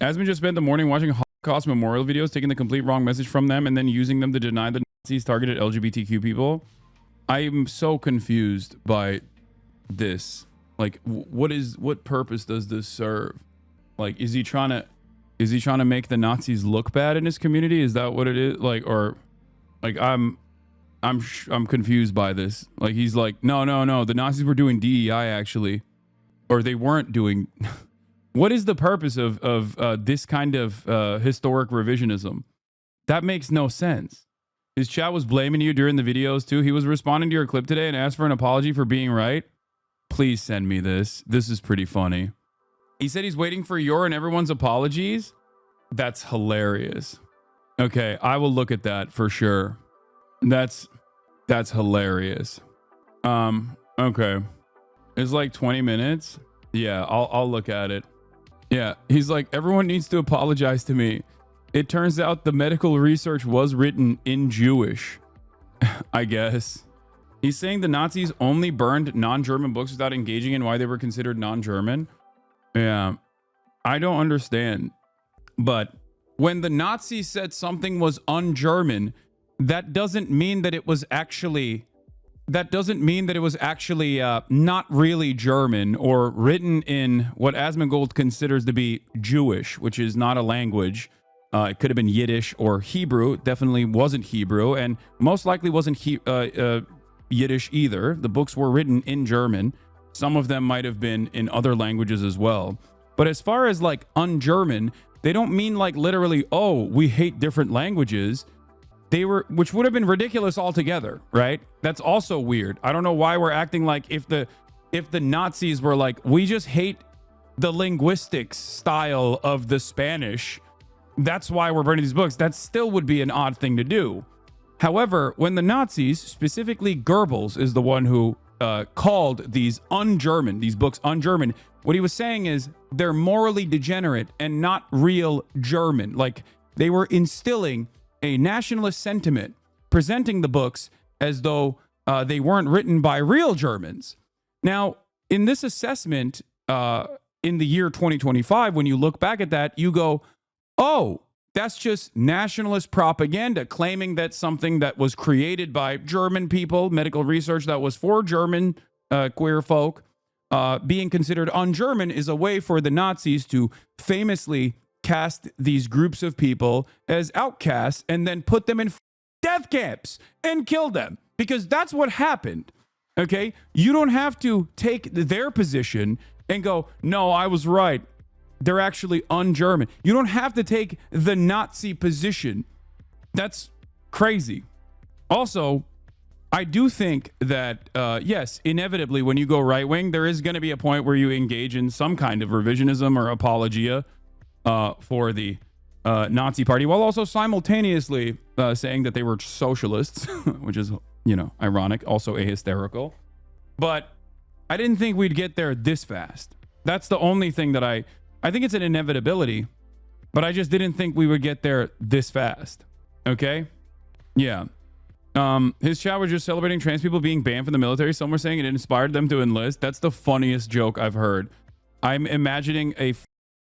Asman just spent the morning watching Holocaust memorial videos, taking the complete wrong message from them and then using them to deny the Nazis targeted LGBTQ people. I'm so confused by this. Like, what purpose does this serve? Like, is he trying to make the Nazis look bad in his community? Is that what it is? Like, or like I'm confused by this. Like, he's like, no, the Nazis were doing DEI actually, or they weren't doing. What is the purpose of this kind of historic revisionism? That makes no sense. His chat was blaming you during the videos too. He was responding to your clip today and asked for an apology for being right. Please send me this. This is pretty funny. He said he's waiting for your and everyone's apologies. That's hilarious. Okay, I will look at that for sure. That's hilarious. Okay. It's like 20 minutes. Yeah, I'll look at it. Yeah, he's like, everyone needs to apologize to me. It turns out the medical research was written in Jewish, I guess. He's saying the Nazis only burned non-German books without engaging in why they were considered non-German. Yeah, I don't understand. But when the Nazis said something was un-German, that doesn't mean that it was actually not really German or written in what Asmongold considers to be Jewish, which is not a language. It could have been Yiddish or Hebrew. It definitely wasn't Hebrew, and most likely wasn't Yiddish either. The books were written in German. Some of them might have been in other languages as well. But as far as like un-German, they don't mean like literally, oh, we hate different languages. They were, which would have been ridiculous altogether, right? That's also weird. I don't know why we're acting like if the Nazis were like, we just hate the linguistics style of the Spanish, that's why we're burning these books. That still would be an odd thing to do. However, when the Nazis, specifically Goebbels is the one who called these books un-German, what he was saying is they're morally degenerate and not real German. Like, they were instilling a nationalist sentiment, presenting the books as though they weren't written by real Germans. Now, in this assessment, in the year 2025, when you look back at that, you go, oh, that's just nationalist propaganda claiming that something that was created by German people, medical research that was for German queer folk, being considered un-German is a way for the Nazis to famously cast these groups of people as outcasts and then put them in death camps and kill them, because that's what happened. Okay, you don't have to take their position and go, no, I was right, they're actually un-German. You don't have to take the Nazi position. That's crazy. Also, I do think that yes, inevitably when you go right wing, there is going to be a point where you engage in some kind of revisionism or apologia for the Nazi party, while also simultaneously saying that they were socialists, which is, you know, ironic, also ahysterical. But I didn't think we'd get there this fast. That's the only thing that I think it's an inevitability, but I just didn't think we would get there this fast. Okay? Yeah. His chat was just celebrating trans people being banned from the military. Some were saying it inspired them to enlist. That's the funniest joke I've heard. I'm imagining a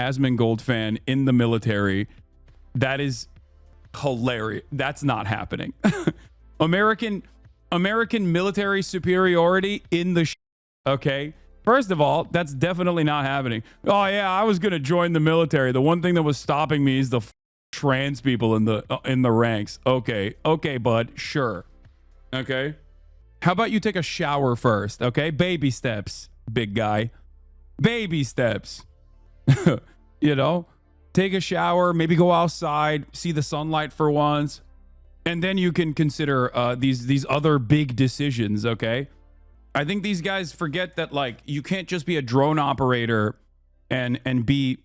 Asmongold fan in the military. That is hilarious. That's not happening. American military superiority in the okay? First of all, that's definitely not happening. Oh yeah, I was going to join the military. The one thing that was stopping me is the trans people in the ranks. Okay, bud, sure. Okay? How about you take a shower first, okay? Baby steps, big guy. Baby steps. You know, take a shower, maybe go outside, see the sunlight for once, and then you can consider these other big decisions, okay? I think these guys forget that, like, you can't just be a drone operator and be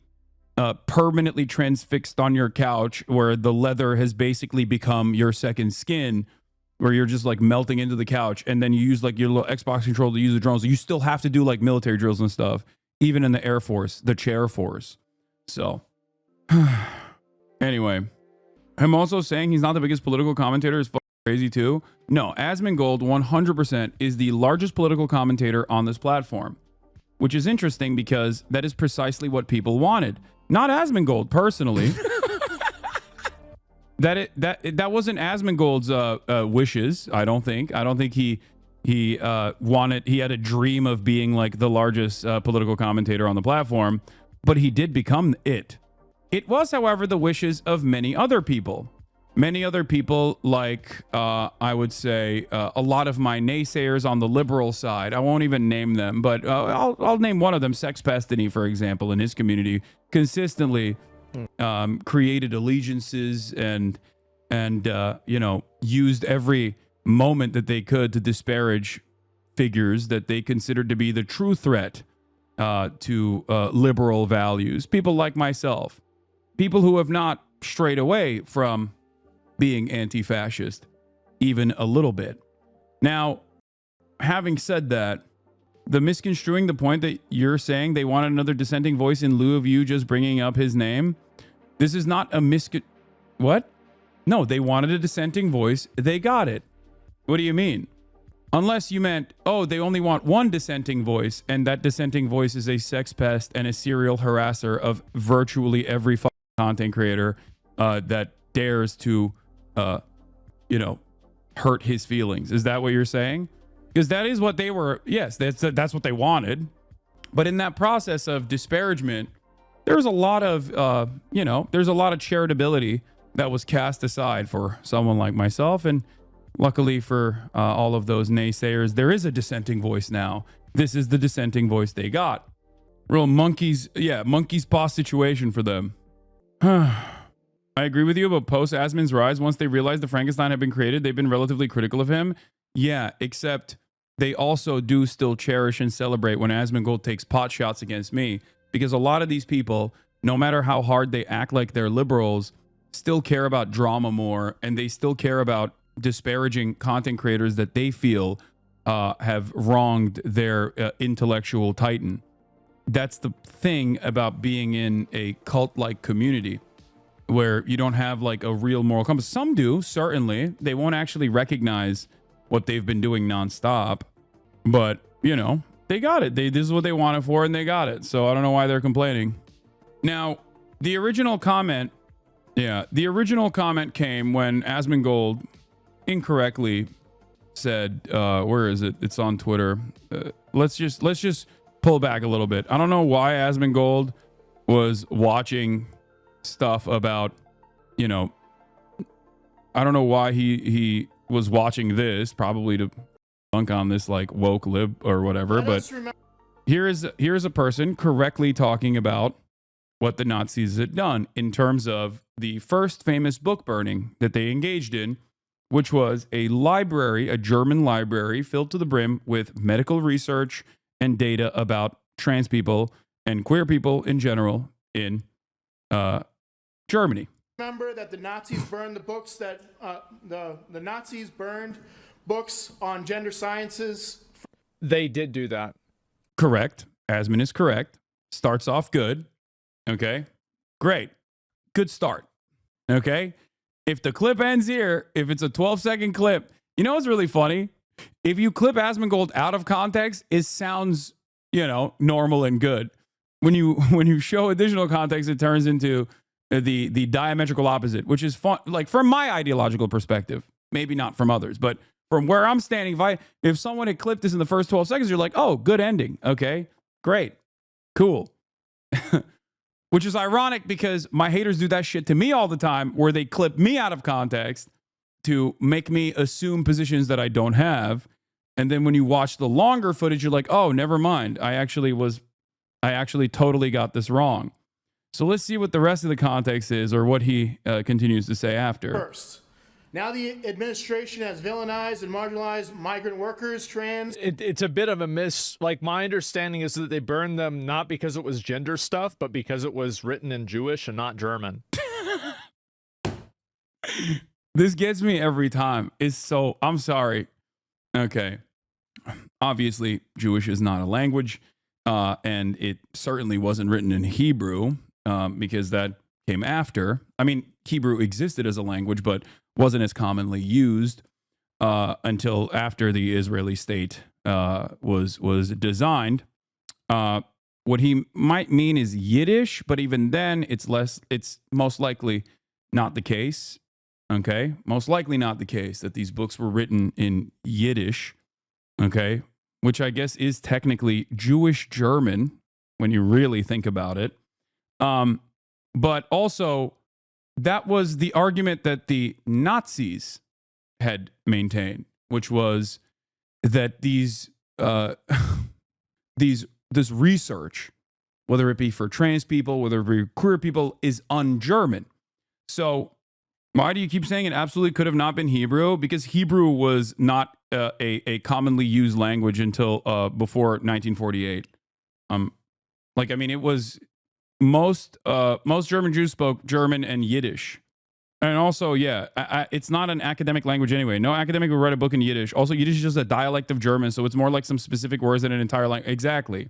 permanently transfixed on your couch where the leather has basically become your second skin, where you're just like melting into the couch, and then you use like your little Xbox controller to use the drones. You still have to do like military drills and stuff, even in the Air Force, the chair force. So anyway, I'm also saying he's not the biggest political commentator. Is crazy too. No, Asmongold 100% is the largest political commentator on this platform, which is interesting because that is precisely what people wanted. Not Asmongold personally. That wasn't Asmongold's wishes. I don't think he wanted. He had a dream of being like the largest political commentator on the platform, but he did become it. It was, however, the wishes of many other people. Many other people, like I would say, a lot of my naysayers on the liberal side. I won't even name them, but I'll name one of them, Sex Pestany, for example, in his community, consistently created allegiances and used every moment that they could to disparage figures that they considered to be the true threat to liberal values. People like myself, people who have not strayed away from being anti-fascist even a little bit. Now, having said that, the misconstruing the point that you're saying they wanted another dissenting voice in lieu of you just bringing up his name, this is not a what? No, they wanted a dissenting voice. They got it. What do you mean? Unless you meant, oh, they only want one dissenting voice, and that dissenting voice is a sex pest and a serial harasser of virtually every content creator that dares to hurt his feelings. Is that what you're saying? Because that is what they were. Yes, that's what they wanted. But in that process of disparagement, there's a lot of there's a lot of charitability that was cast aside for someone like myself. And luckily for all of those naysayers, there is a dissenting voice now. This is the dissenting voice they got. Real monkey's paw situation for them. I agree with you about post Asmon's rise. Once they realized the Frankenstein had been created, they've been relatively critical of him. Yeah, except they also do still cherish and celebrate when Asmongold takes pot shots against me, because a lot of these people, no matter how hard they act like they're liberals, still care about drama more, and they still care about disparaging content creators that they feel have wronged their intellectual titan. That's the thing about being in a cult-like community, where you don't have like a real moral compass. Some do, certainly. They won't actually recognize what they've been doing nonstop. But, they got it. This is what they wanted for, and they got it. So I don't know why they're complaining. Now, the original comment came when Asmongold incorrectly said, where is it? It's on Twitter. Let's just pull back a little bit. I don't know why Asmongold was watching stuff about, I don't know why he was watching this, probably to dunk on this like woke lib or whatever. But here's a person correctly talking about what the Nazis had done in terms of the first famous book burning that they engaged in, which was a library, a German library filled to the brim with medical research and data about trans people and queer people in general in Germany. Remember that the Nazis burned the books that the Nazis burned books on gender sciences. They did do that. Correct. Asmon is correct. Starts off good. Okay. Great. Good start. Okay. If the clip ends here, if it's a 12-second clip, what's really funny? If you clip Asmongold out of context, it sounds, normal and good. When you show additional context, it turns into the diametrical opposite, which is fun. Like from my ideological perspective, maybe not from others, but from where I'm standing, if someone had clipped this in the first 12 seconds, you're like, oh, good ending. Okay, great, cool. Which is ironic because my haters do that shit to me all the time, where they clip me out of context to make me assume positions that I don't have. And then when you watch the longer footage, you're like, oh, never mind. I actually totally got this wrong. So let's see what the rest of the context is, or what he continues to say after. First, now the administration has villainized and marginalized migrant workers, trans. It's a bit of a miss. Like, my understanding is that they burned them not because it was gender stuff, but because it was written in Jewish and not German. This gets me every time. I'm sorry. Okay. Obviously, Jewish is not a language, and it certainly wasn't written in Hebrew. Because that came after. I mean, Hebrew existed as a language, but wasn't as commonly used until after the Israeli state was designed. what he might mean is Yiddish, but even then, it's most likely not the case. Okay, most likely not the case that these books were written in Yiddish. Okay, which I guess is technically Jewish German when you really think about it. But also, that was the argument that the Nazis had maintained, which was that this research, whether it be for trans people, whether it be queer people, is un-German. So why do you keep saying it absolutely could have not been Hebrew? Because Hebrew was not a commonly used language until before 1948. It was most German Jews spoke German and Yiddish. And also, it's not an academic language anyway. No academic would write a book in Yiddish. Also, Yiddish is just a dialect of German, so it's more like some specific words than an entire language. Exactly.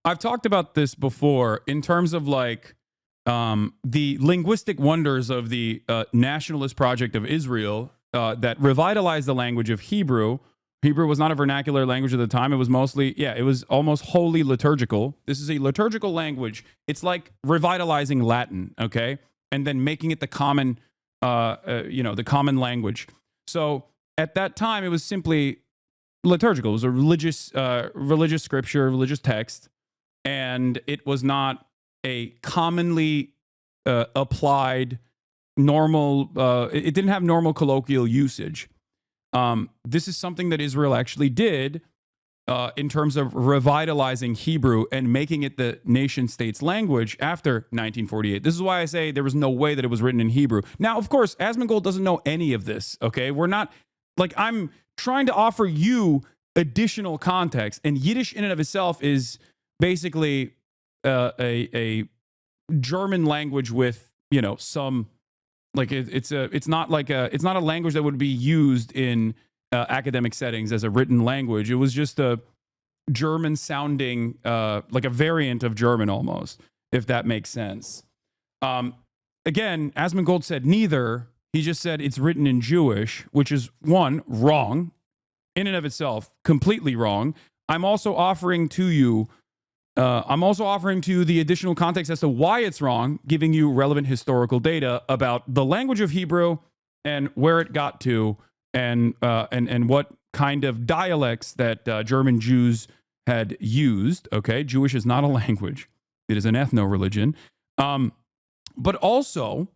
I've talked about this before in terms of the linguistic wonders of the nationalist project of Israel that revitalized the language of Hebrew. Hebrew was not a vernacular language at the time. It was mostly, it was almost wholly liturgical. This is a liturgical language. It's like revitalizing Latin, okay? And then making it the common, the common language. So at that time, it was simply liturgical. It was a religious scripture, religious text, and it was not a commonly applied normal. It didn't have normal colloquial usage. This is something that Israel actually did in terms of revitalizing Hebrew and making it the nation state's language after 1948. This is why I say there was no way that it was written in Hebrew. Now, of course, Asmongold doesn't know any of this, okay? We're not, I'm trying to offer you additional context, and Yiddish in and of itself is basically a German language with, some, it's not a language that would be used in academic settings as a written language. It was just a German sounding, like a variant of German almost, if that makes sense. Again, Asmongold said neither. He just said it's written in Jewish, which is one, wrong in and of itself, completely wrong. I'm also offering to you the additional context as to why it's wrong, giving you relevant historical data about the language of Hebrew and where it got to, and what kind of dialects that German Jews had used. Okay, Jewish is not a language; it is an ethno-religion. But also,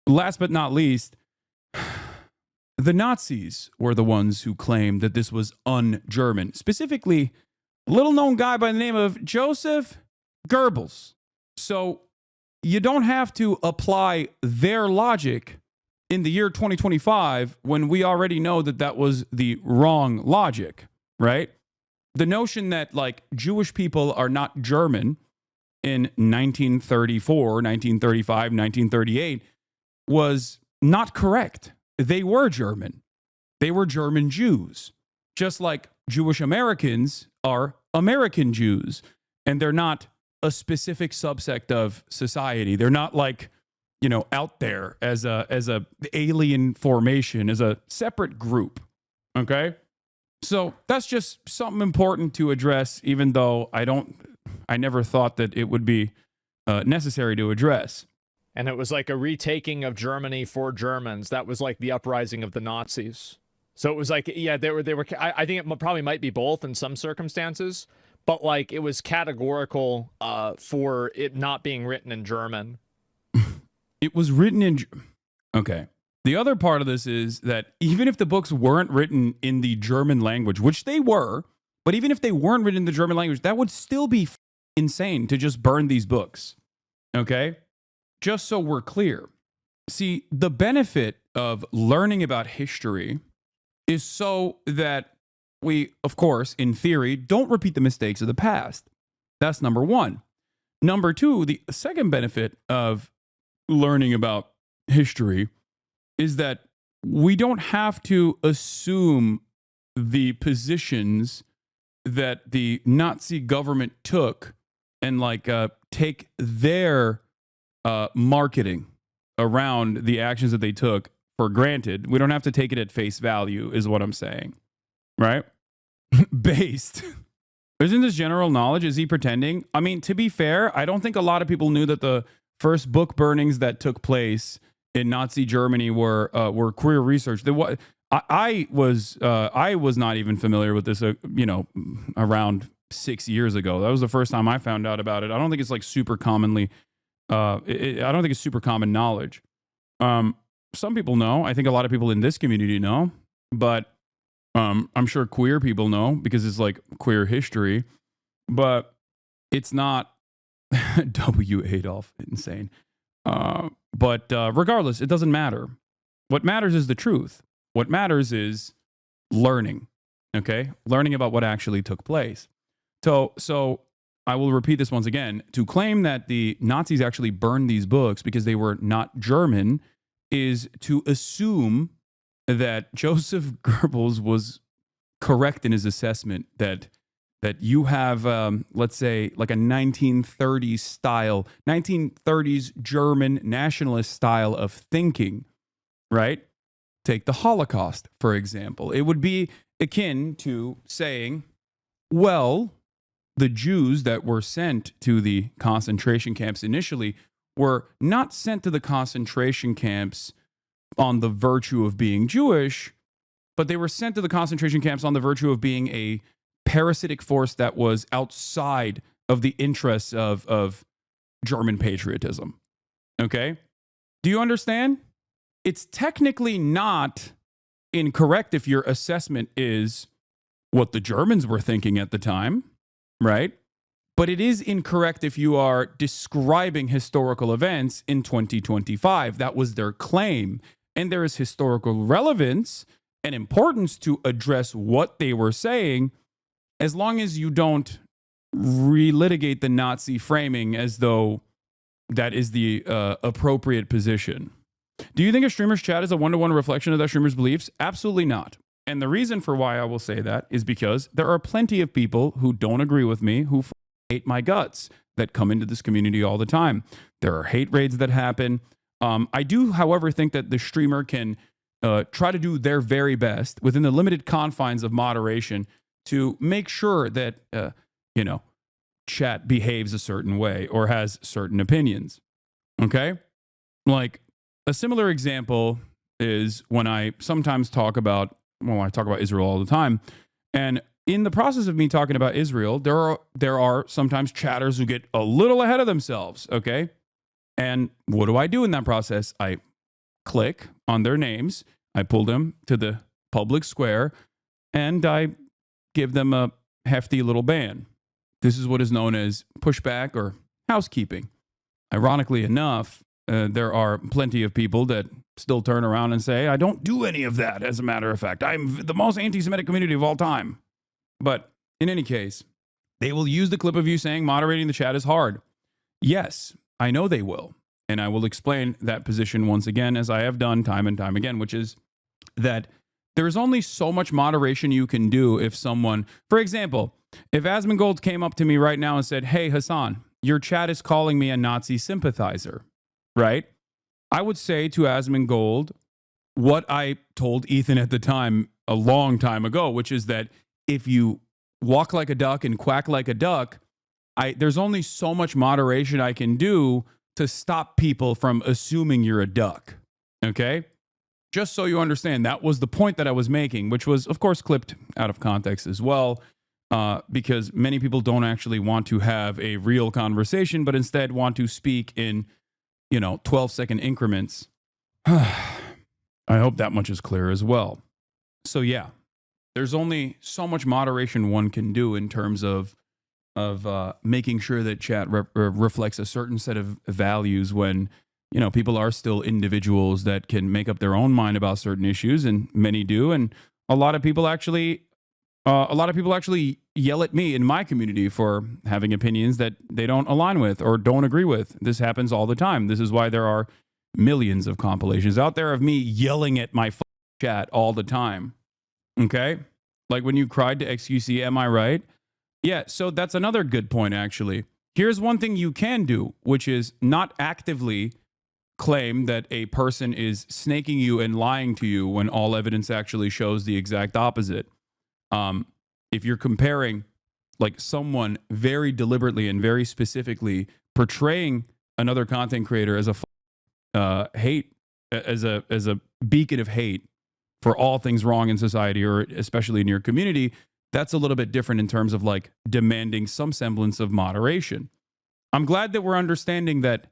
last but not least, the Nazis were the ones who claimed that this was un-German. Specifically, a little-known guy by the name of Joseph Goebbels. So you don't have to apply their logic in the year 2025 when we already know that that was the wrong logic, right? The notion that Jewish people are not German in 1934, 1935, 1938 was not correct. They were German. They were German Jews, just like Jewish Americans are American Jews, and they're not a specific subsect of society. They're not out there as a alien formation, as a separate group. Okay? So that's just something important to address, even though I never thought that it would be necessary to address. And it was like a retaking of Germany for Germans. That was like the uprising of the Nazis. So it was they were. I think it probably might be both in some circumstances, but it was categorical for it not being written in German. It was written in. Okay. The other part of this is that even if the books weren't written in the German language, which they were, but even if they weren't written in the German language, that would still be insane to just burn these books. Okay? Just so we're clear. See, the benefit of learning about history is so that we, of course, in theory, don't repeat the mistakes of the past. That's number one. Number two, the second benefit of learning about history is that we don't have to assume the positions that the Nazi government took and take their marketing around the actions that they took for granted. We don't have to take it at face value, is what I'm saying, right? Based Isn't this general knowledge? Is he pretending? I mean, to be fair, I don't think a lot of people knew that the first book burnings that took place in Nazi Germany were queer research. I was not even familiar with this, around 6 years ago. That was the first time I found out about it. I don't think it's like super commonly. I don't think it's super common knowledge. Some people know. I think a lot of people in this community know, but I'm sure queer people know because it's like queer history, but it's not W. Adolf. Insane. But regardless, it doesn't matter. What matters is the truth. What matters is learning. Okay, learning about what actually took place. So I will repeat this once again. To claim that the Nazis actually burned these books because they were not German is to assume that Joseph Goebbels was correct in his assessment that you have, let's say, like a 1930s German nationalist style of thinking, right? Take the Holocaust, for example. It would be akin to saying, well, the Jews that were sent to the concentration camps initially were not sent to the concentration camps on the virtue of being Jewish, but they were sent to the concentration camps on the virtue of being a parasitic force that was outside of the interests of German patriotism. Okay? Do you understand? It's technically not incorrect if your assessment is what the Germans were thinking at the time, right? But it is incorrect if you are describing historical events in 2025. That was their claim. And there is historical relevance and importance to address what they were saying, as long as you don't relitigate the Nazi framing as though that is the appropriate position. Do you think a streamer's chat is a one-to-one reflection of that streamer's beliefs? Absolutely not. And the reason for why I will say that is because there are plenty of people who don't agree with me, who hate my guts, that come into this community all the time. There are hate raids that happen. I do, however, think that the streamer can try to do their very best within the limited confines of moderation to make sure that, chat behaves a certain way or has certain opinions. Okay? Like, a similar example is when I sometimes talk about Israel all the time. And in the process of me talking about Israel, there are sometimes chatters who get a little ahead of themselves, okay? And what do I do in that process? I click on their names, I pull them to the public square, and I give them a hefty little ban. This is what is known as pushback or housekeeping. Ironically enough, there are plenty of people that still turn around and say, I don't do any of that, as a matter of fact. I'm the most anti-Semitic community of all time. But in any case, they will use the clip of you saying moderating the chat is hard. Yes, I know they will. And I will explain that position once again, as I have done time and time again, which is that there's only so much moderation you can do if someone, for example, if Asmongold came up to me right now and said, hey, Hasan, your chat is calling me a Nazi sympathizer, right? I would say to Asmongold what I told Ethan at the time a long time ago, which is that if you walk like a duck and quack like a duck, there's only so much moderation I can do to stop people from assuming you're a duck, okay? Just so you understand, that was the point that I was making, which was, of course, clipped out of context as well, because many people don't actually want to have a real conversation, but instead want to speak in 12-second increments. I hope that much is clear as well. So yeah, there's only so much moderation one can do in terms of making sure that chat reflects a certain set of values when, people are still individuals that can make up their own mind about certain issues, and many do. And a lot of people actually yell at me in my community for having opinions that they don't align with or don't agree with. This happens all the time. This is why there are millions of compilations out there of me yelling at my chat all the time. Okay? Like when you cried to XQC, am I right? Yeah, so that's another good point, actually. Here's one thing you can do, which is not actively claim that a person is snaking you and lying to you when all evidence actually shows the exact opposite. If you're comparing like someone very deliberately and very specifically portraying another content creator as a hate, as a beacon of hate for all things wrong in society, or especially in your community, that's a little bit different in terms of like demanding some semblance of moderation. I'm glad that we're understanding that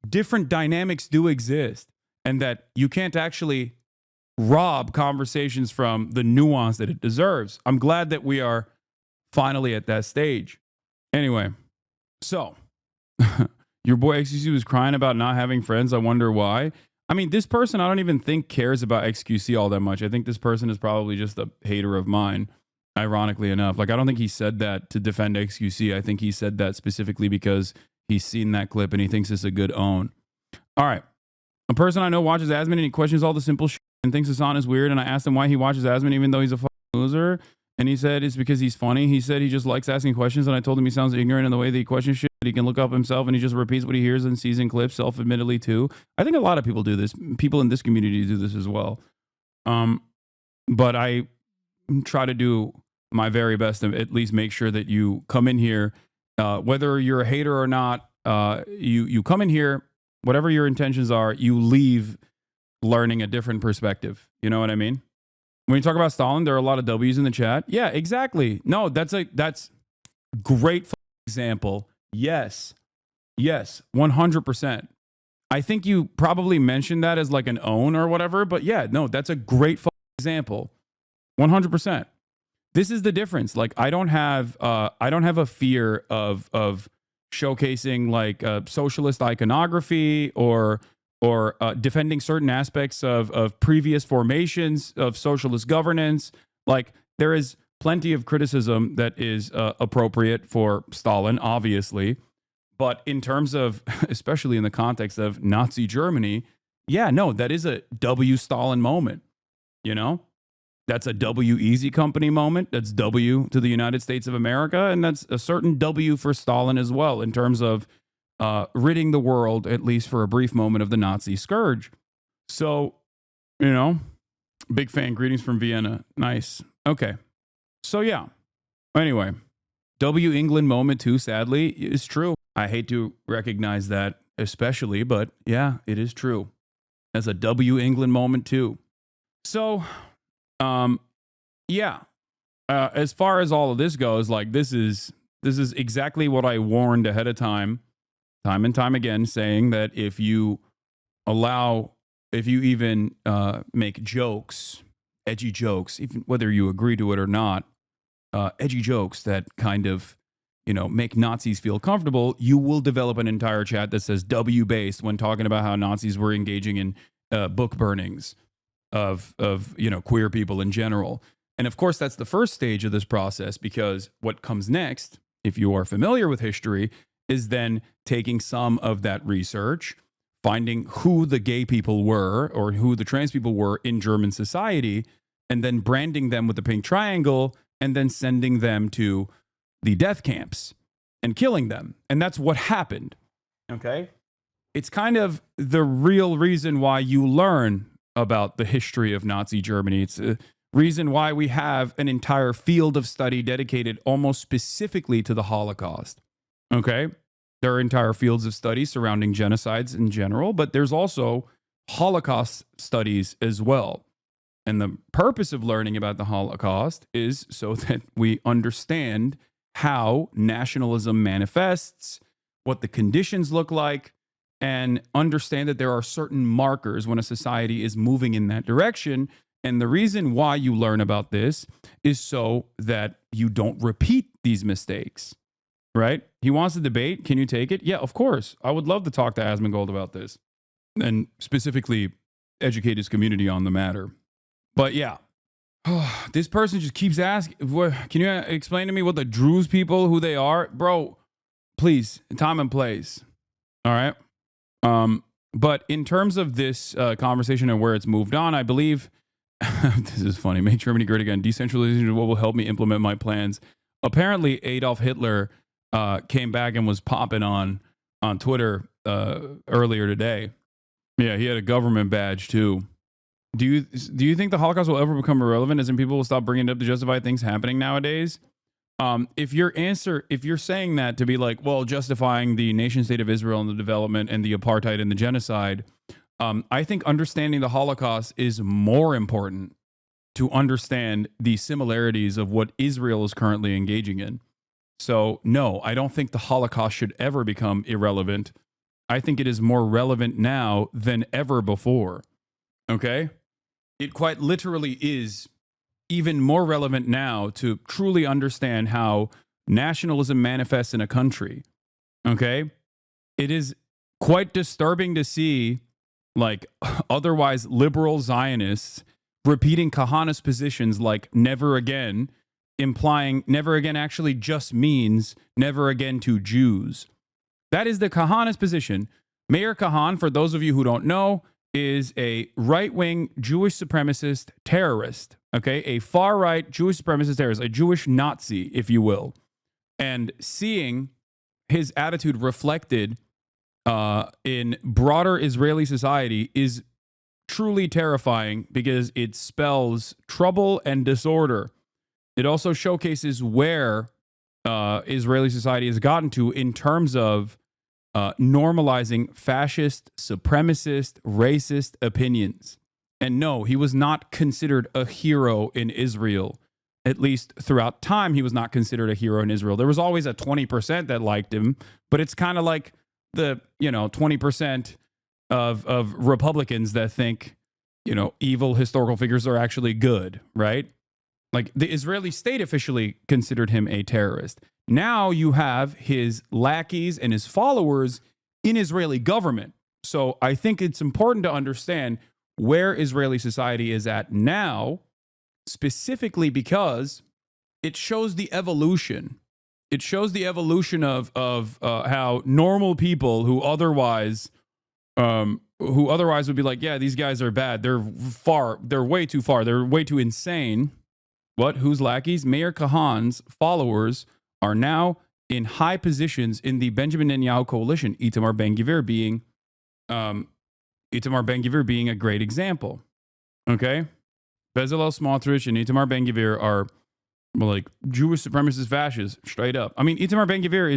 different dynamics do exist and that you can't actually rob conversations from the nuance that it deserves. I'm glad that we are finally at that stage. Anyway, so your boy XQC was crying about not having friends. I wonder why. I mean, this person I don't even think cares about XQC all that much. I think this person is probably just a hater of mine, ironically enough. Like, I don't think he said that to defend XQC. I think he said that specifically because he's seen that clip and he thinks it's a good own. All right. A person I know watches Asmon and he questions all the simple shit and thinks Hasan is weird. And I asked him why he watches Asmon even though he's a fucking loser. And he said it's because he's funny. He said he just likes asking questions. And I told him he sounds ignorant in the way that he questions shit. He can look up himself and he just repeats what he hears and sees in clips, self-admittedly too. I think a lot of people do this. People in this community do this as well. But I try to do my very best to at least make sure that you come in here, whether you're a hater or not, you come in here, whatever your intentions are, you leave learning a different perspective. You know what I mean? When you talk about Stalin, there are a lot of W's in the chat. Yeah, exactly. No, that's great example. Yes, 100%. I think you probably mentioned that as like an own or whatever, but yeah, no, that's a great example. 100%. This is the difference. Like, I don't have a fear of showcasing like socialist iconography or defending certain aspects of previous formations of socialist governance. Like, there is plenty of criticism that is appropriate for Stalin, obviously. But in terms of, especially in the context of Nazi Germany, yeah, no, that is a W Stalin moment, you know? That's a W Easy Company moment. That's W to the United States of America. And that's a certain W for Stalin as well in terms of ridding the world, at least for a brief moment, of the Nazi scourge. So, you know, big fan. Greetings from Vienna. Nice. Okay. So, yeah. Anyway, W England moment too, sadly, is true. I hate to recognize that especially, but yeah, it is true. As a W England moment too. So, yeah. As far as all of this goes, like this is exactly what I warned ahead of time and time again, saying that if you even make jokes, edgy jokes, even whether you agree to it or not, edgy jokes that kind of, you know, make Nazis feel comfortable, you will develop an entire chat that says W based when talking about how Nazis were engaging in book burnings of you know, queer people in general. And of course, that's the first stage of this process, because what comes next, if you are familiar with history, is then taking some of that research, finding who the gay people were or who the trans people were in German society, and then branding them with the pink triangle, and then sending them to the death camps and killing them. And that's what happened. Okay? It's kind of the real reason why you learn about the history of Nazi Germany. It's a reason why we have an entire field of study dedicated almost specifically to the Holocaust. Okay? There are entire fields of study surrounding genocides in general, but there's also Holocaust studies as well. And the purpose of learning about the Holocaust is so that we understand how nationalism manifests, what the conditions look like, and understand that there are certain markers when a society is moving in that direction. And the reason why you learn about this is so that you don't repeat these mistakes, right? He wants to debate. Can you take it? Yeah, of course. I would love to talk to Asmongold about this and specifically educate his community on the matter. But yeah, this person just keeps asking, can you explain to me what the Druze people, who they are? Bro, please, time and place. All right. But in terms of this conversation and where it's moved on, I believe, this is funny, make Germany great again. Decentralization is what will help me implement my plans. Apparently, Adolf Hitler came back and was popping on Twitter earlier today. Yeah, he had a government badge too. Do you think the Holocaust will ever become irrelevant, as in people will stop bringing it up to justify things happening nowadays? If you're saying that to be like, well, justifying the nation state of Israel and the development and the apartheid and the genocide, I think understanding the Holocaust is more important to understand the similarities of what Israel is currently engaging in. So, no, I don't think the Holocaust should ever become irrelevant. I think it is more relevant now than ever before. Okay? It quite literally is even more relevant now to truly understand how nationalism manifests in a country. Okay? It is quite disturbing to see like otherwise liberal Zionists repeating Kahanist positions like never again, implying never again actually just means never again to Jews. That is the Kahanist position. Meir Kahan, for those of you who don't know, is a right-wing Jewish supremacist terrorist, okay? A far-right Jewish supremacist terrorist, a Jewish Nazi, if you will. And seeing his attitude reflected in broader Israeli society is truly terrifying because it spells trouble and disorder. It also showcases where Israeli society has gotten to in terms of normalizing fascist, supremacist, racist opinions. And no, he was not considered a hero in Israel. At least throughout time, he was not considered a hero in Israel. There was always a 20% that liked him, but it's kind of like the 20% of Republicans that think evil historical figures are actually good, right? Like the Israeli state officially considered him a terrorist. Now you have his lackeys and his followers in Israeli government. So I think it's important to understand where Israeli society is at now, specifically because it shows the evolution. It shows the evolution of how normal people who otherwise would be like, yeah, these guys are bad. They're way too far. They're way too insane. What? Whose lackeys? Meir Kahan's followers are now in high positions in the Benjamin Netanyahu coalition. Itamar Ben-Gvir being a great example. Okay, Bezalel Smotrich and Itamar Ben-Gvir are like Jewish supremacist fascists, straight up. I mean, Itamar Ben-Gvir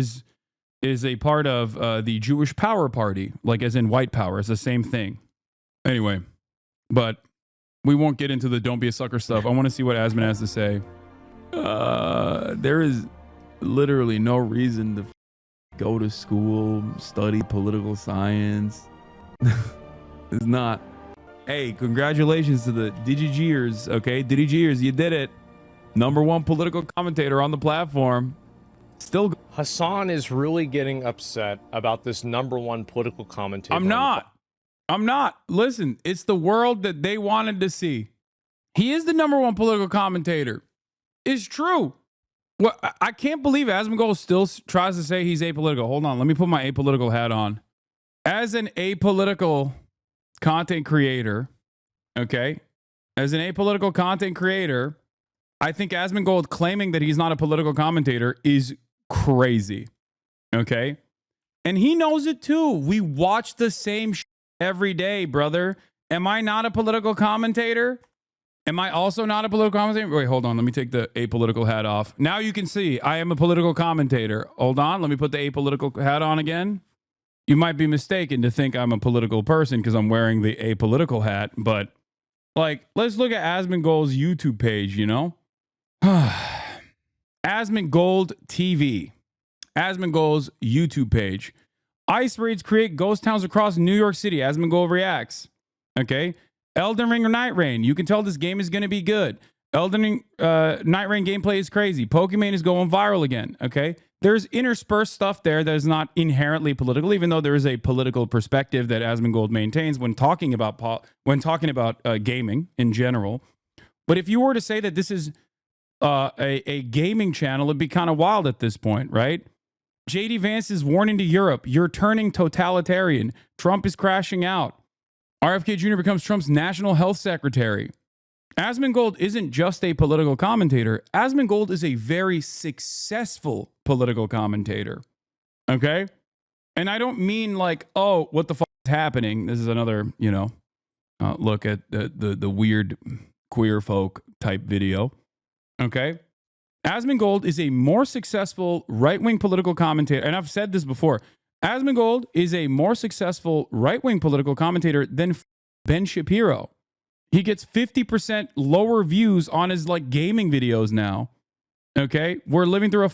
is a part of the Jewish Power Party, like as in white power. It's the same thing. Anyway, but we won't get into the don't be a sucker stuff. I want to see what Asman has to say. There is literally no reason to go to school, study political science. It's not. Hey, congratulations to the DigiGers, okay? DigiGers, you did it. #1 political commentator on the platform. Still. Hasan is really getting upset about this #1 political commentator. I'm not. Listen, it's the world that they wanted to see. He is the #1 political commentator. It's true. Well, I can't believe Asmongold still tries to say he's apolitical. Hold on. Let me put my apolitical hat on. As an apolitical content creator, okay? As an apolitical content creator, I think Asmongold claiming that he's not a political commentator is crazy, okay? And he knows it too. We watch the same every day, brother. Am I not a political commentator? Am I also not a political commentator? Wait, hold on. Let me take the apolitical hat off. Now you can see I am a political commentator. Hold on. Let me put the apolitical hat on again. You might be mistaken to think I'm a political person because I'm wearing the apolitical hat. But, like, let's look at Asmongold's YouTube page, Asmongold TV. Asmongold's YouTube page. ICE raids create ghost towns across New York City. Asmongold reacts. Okay. Elden Ring or Night Rain. You can tell this game is going to be good. Elden Ring, Night Rain gameplay is crazy. Pokemon is going viral again. Okay. There's interspersed stuff there that is not inherently political, even though there is a political perspective that Asmongold maintains when talking about gaming in general. But if you were to say that this is a gaming channel, it'd be kind of wild at this point, right? JD Vance is warning to Europe, you're turning totalitarian. Trump is crashing out. RFK Jr. becomes Trump's national health secretary. Asmongold isn't just a political commentator. Asmongold is a very successful political commentator. Okay? And I don't mean like, oh, what the fuck is happening? This is another, look at the weird queer folk type video. Okay? Asmongold is a more successful right-wing political commentator, and I've said this before. Asmongold is a more successful right-wing political commentator than Ben Shapiro. He gets 50% lower views on his like gaming videos now. Okay, we're living through a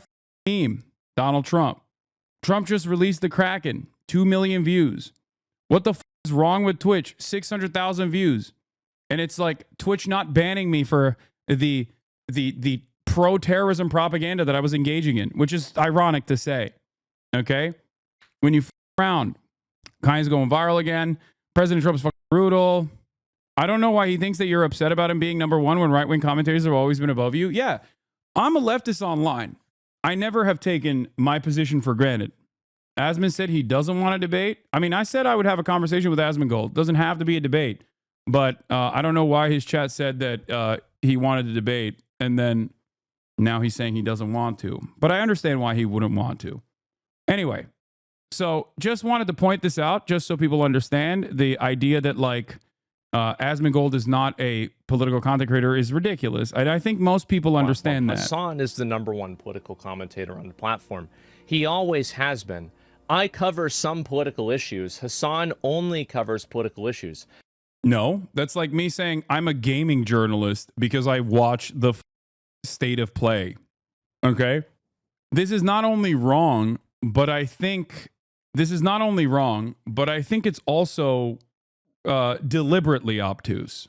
meme. Donald Trump. Trump just released the Kraken, 2 million views. What the is wrong with Twitch? 600,000 views, and it's like Twitch not banning me for the pro-terrorism propaganda that I was engaging in, which is ironic to say. Okay, when you around, Kanye's going viral again. President Trump's fucking brutal. I don't know why he thinks that you're upset about him being number one when right-wing commentators have always been above you. Yeah, I'm a leftist online. I never have taken my position for granted. Asmon said he doesn't want to debate. I mean, I said I would have a conversation with Asmongold. Doesn't have to be a debate. But I don't know why his chat said that he wanted to debate. And then now he's saying he doesn't want to. But I understand why he wouldn't want to. Anyway, so just wanted to point this out just so people understand the idea that like Asmongold is not a political content creator is ridiculous. I think most people understand that. Hasan is the #1 political commentator on the platform. He always has been. I cover some political issues. Hasan only covers political issues. No, that's like me saying I'm a gaming journalist because I watch the state of play. Okay? This is not only wrong, but I think it's also deliberately obtuse.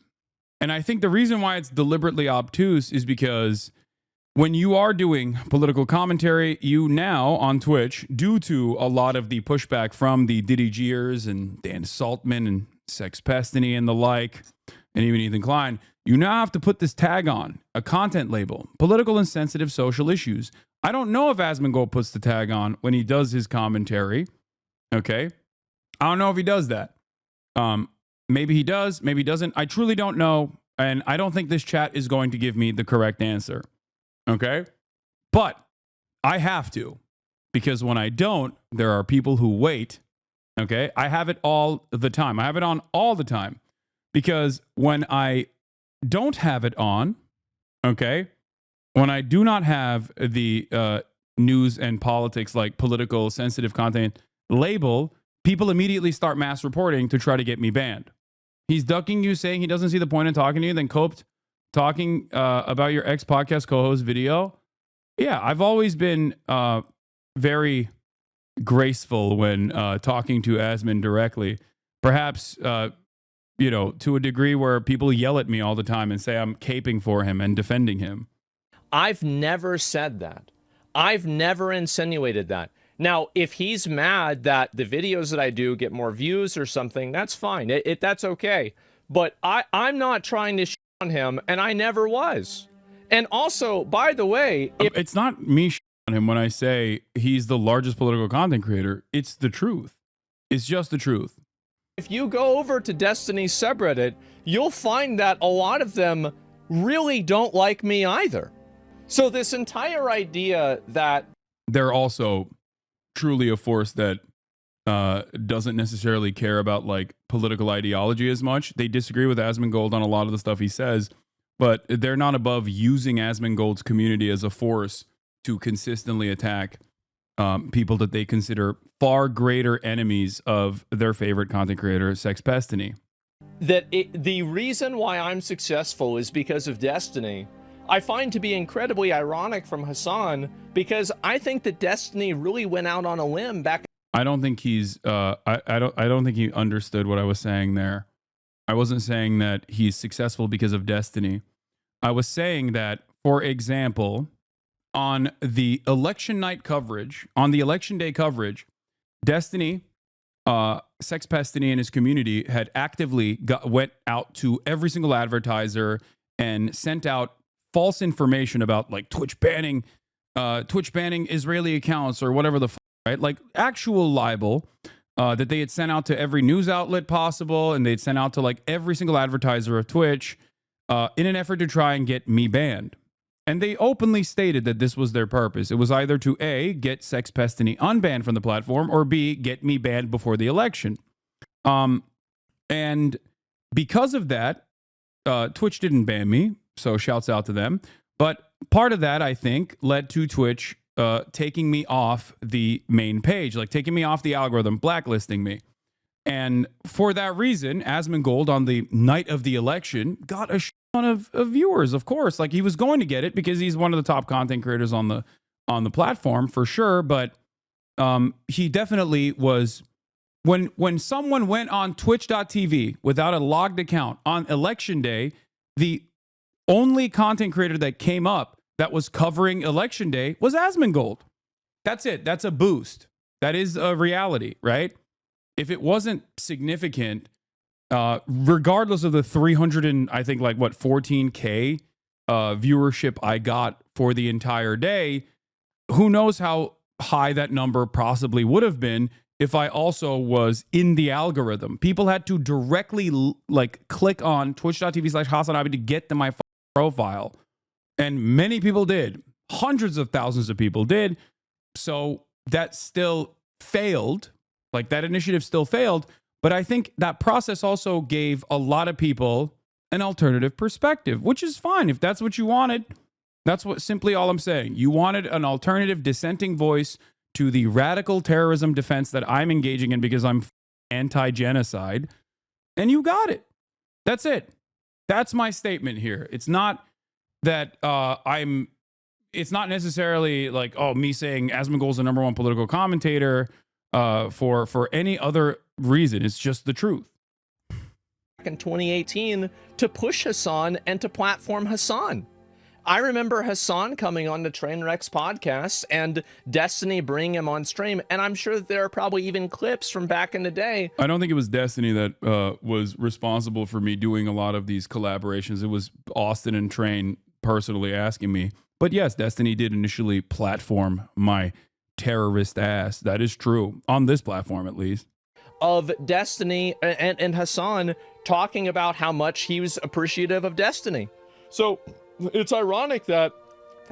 And I think the reason why it's deliberately obtuse is because when you are doing political commentary, you now on Twitch, due to a lot of the pushback from the Diddy Gears and Dan Saltman and Sex Pestany and the like, and even Ethan Klein, you now have to put this tag on, a content label, political and sensitive social issues. I don't know if Asmongold puts the tag on when he does his commentary. Okay? I don't know if he does that. Maybe he does, maybe he doesn't. I truly don't know, and I don't think this chat is going to give me the correct answer. Okay? But I have to, because when I don't, there are people who wait. Okay? I have it all the time. I have it on all the time. Because when I don't have it on, okay, when I do not have the news and politics, like political sensitive content label, people immediately start mass reporting to try to get me banned. He's ducking you, saying he doesn't see the point in talking to you, then coped talking about your ex-podcast co-host video. Yeah, I've always been very graceful when talking to Asmon directly. Perhaps, to a degree where people yell at me all the time and say I'm caping for him and defending him. I've never said that. I've never insinuated that. Now, if he's mad that the videos that I do get more views or something, that's fine. That's okay. But I'm not trying to shit on him, and I never was. And also, by the way... It's not me shit on him when I say he's the largest political content creator. It's the truth. It's just the truth. If you go over to Destiny's subreddit, you'll find that a lot of them really don't like me either. So this entire idea that... They're also truly a force that doesn't necessarily care about like political ideology as much. They disagree with Asmongold on a lot of the stuff he says, but they're not above using Asmongold's community as a force to consistently attack people that they consider far greater enemies of their favorite content creator, Sex Pestany. The reason why I'm successful is because of Destiny. I find to be incredibly ironic from Hasan, because I think that Destiny really went out on a limb back. I don't think he's I don't think he understood what I was saying there. I wasn't saying that he's successful because of Destiny. I was saying that, for example, on the election night coverage, on the election day coverage, Destiny, Sex Pestany and his community had actively went out to every single advertiser and sent out false information about like Twitch banning Israeli accounts or whatever the right, like actual libel that they had sent out to every news outlet possible, and they'd sent out to like every single advertiser of Twitch in an effort to try and get me banned. And they openly stated that this was their purpose. It was either to A, get Sex Pestany unbanned from the platform, or B, get me banned before the election. And because of that, Twitch didn't ban me. So shouts out to them. But part of that, I think, led to Twitch taking me off the main page, like taking me off the algorithm, blacklisting me. And for that reason, Asmongold on the night of the election got a ton of viewers, of course. Like, he was going to get it because he's one of the top content creators on the platform for sure. But he definitely was. When someone went on twitch.tv without a logged account on election day, the only content creator that came up that was covering election day was Asmongold. That's it. That's a boost. That is a reality, right? If it wasn't significant, regardless of the 300 and I think like what 14K viewership I got for the entire day, who knows how high that number possibly would have been if I also was in the algorithm. People had to directly like click on twitch.tv/Hasan to get to my profile. And many people did. Hundreds of thousands of people did. So that still failed. Like, that initiative still failed. But I think that process also gave a lot of people an alternative perspective, which is fine. If that's what you wanted, that's what simply all I'm saying. You wanted an alternative dissenting voice to the radical terrorism defense that I'm engaging in because I'm anti-genocide. And you got it. That's it. That's my statement here. It's not that it's not necessarily like, oh, me saying Asmongold's the number one political commentator for any other reason. It's just the truth. In 2018 to push Hasan and to platform Hasan. I remember Hasan coming on to Trainwreck's podcast and Destiny bringing him on stream, and I'm sure that there are probably even clips from back in the day. I don't think it was Destiny that was responsible for me doing a lot of these collaborations. It was Austin and Train personally asking me. But yes, Destiny did initially platform my terrorist ass. That is true, on this platform at least. Of Destiny and Hasan talking about how much he was appreciative of Destiny. So it's ironic that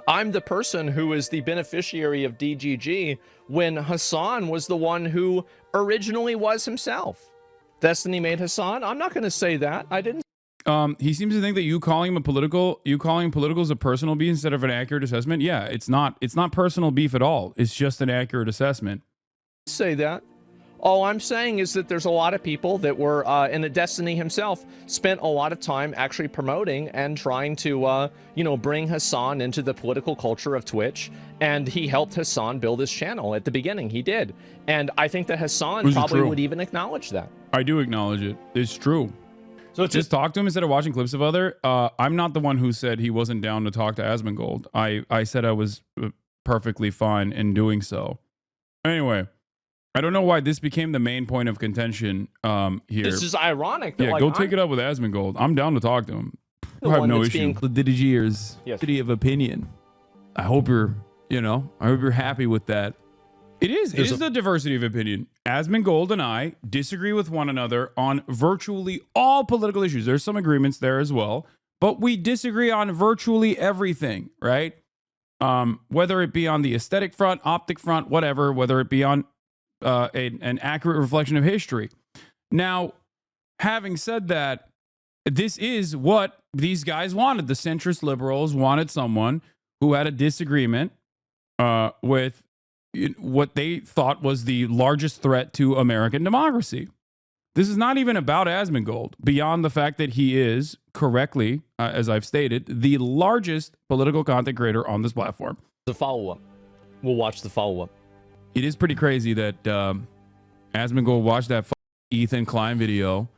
I'm the person who is the beneficiary of DGG when Hasan was the one who originally was himself. Destiny made Hasan. I'm not going to say that. I didn't. He seems to think that you calling political is a personal beef instead of an accurate assessment. Yeah, it's not personal beef at all. It's just an accurate assessment. Say that. All I'm saying is that there's a lot of people that were, and Destiny himself spent a lot of time actually promoting and trying to, bring Hasan into the political culture of Twitch. And he helped Hasan build his channel at the beginning. He did. And I think that Hasan probably would even acknowledge that. I do acknowledge it. It's true. So just talk to him instead of watching clips of other. I'm not the one who said he wasn't down to talk to Asmongold. I said I was perfectly fine in doing so. Anyway, I don't know why this became the main point of contention here. This is ironic. Yeah, go take it up with Asmongold. I'm down to talk to him. I have no issue. The Digigears, city of opinion. I hope you're happy with that. It is the diversity of opinion. Asmongold and I disagree with one another on virtually all political issues. There's some agreements there as well, but we disagree on virtually everything, right? Whether it be on the aesthetic front, optic front, whatever, whether it be on an accurate reflection of history. Now, having said that, this is what these guys wanted. The centrist liberals wanted someone who had a disagreement with what they thought was the largest threat to American democracy. This is not even about Asmongold, beyond the fact that he is, correctly, as I've stated, the largest political content creator on this platform. The follow-up. We'll watch the follow-up. It is pretty crazy that Asmongold watched that Ethan Klein video,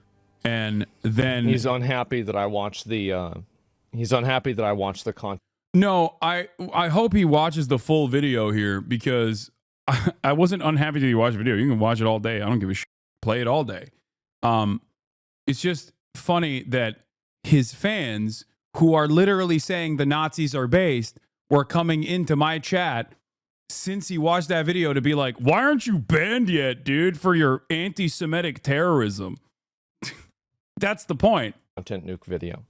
and then he's unhappy that I watched the. He's unhappy that I watched the content. No, I hope he watches the full video here, because I wasn't unhappy that he watched the video. You can watch it all day. I don't give a shit. Play it all day. It's just funny that his fans, who are literally saying the Nazis are based, were coming into my chat since he watched that video to be like, why aren't you banned yet, dude, for your anti-Semitic terrorism? That's the point. Content nuke video.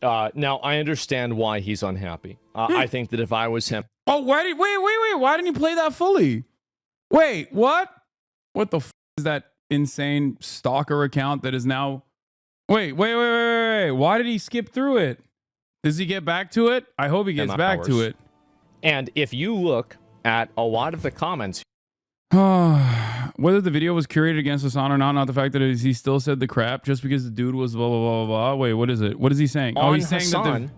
Now, I understand why he's unhappy. I think that if I was him... Oh, wait. Why didn't you play that fully? Wait, what? What the is that insane stalker account that is now... Wait. Why did he skip through it? Does he get back to it? I hope he gets back to it. And if you look at a lot of the comments, whether the video was curated against Hasan or not the fact that he still said the crap just because the dude was blah, blah, blah, blah, blah. Wait, what is it? What is he saying? On he's saying Hasan, that